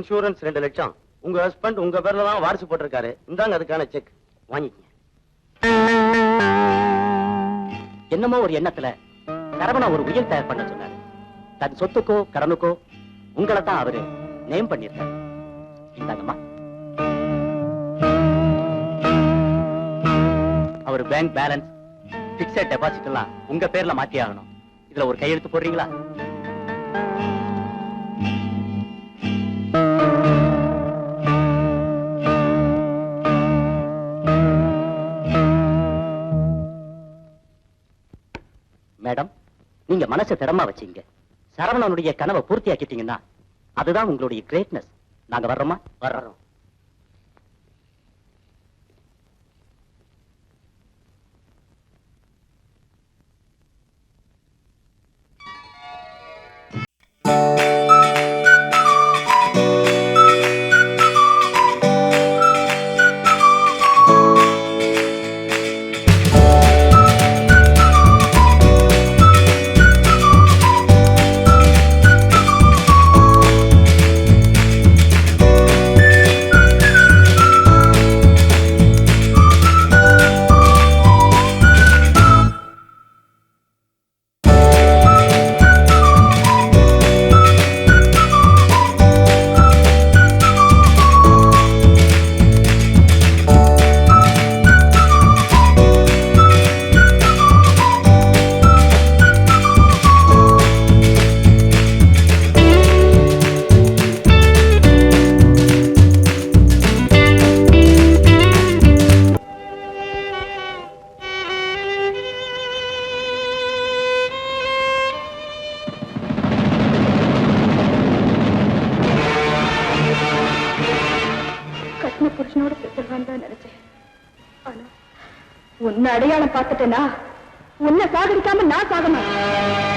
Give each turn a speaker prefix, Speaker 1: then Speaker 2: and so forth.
Speaker 1: Insurance 2 லட்சம். உங்க husband உங்க பேர்ல தான் வாரிசு போட்டிருக்காரு. இந்தாங்க அதுக்கான செக் வாங்கிக்கங்க.
Speaker 2: என்னமோ ஒரு எண்ணத்துல சரவணா ஒரு உயில் தயார் பண்ண சொன்னாரு. தன் சொத்துக்கோ கடனுக்கோ உங்களை தான் அவரு நேம் பண்ணிருக்காரு. இந்தாங்கம்மா. அவர் பேங்க் பேலன்ஸ், பிக்ஸட் டெபாசிட் எல்லாம் உங்க பேர்ல மாத்தி ஆகணும். இதுல ஒரு கையெழுத்து போடுறீங்களா? மேடம், நீங்க மனசை திடமா வச்சீங்க. சரவணனுடைய கனவை பூர்த்தியாக்கிட்டீங்கன்னா அதுதான் உங்களுடைய கிரேட்னஸ். நாங்க வர்றோமா? வர்றோம்.
Speaker 3: புருஷனோட செத்துருவான் தான் நினைச்சேன். ஆனா உன்னை அடையாளம் பார்த்துட்டேனா உன்னை சாகடிக்காம நான் சாக மாட்டேன்.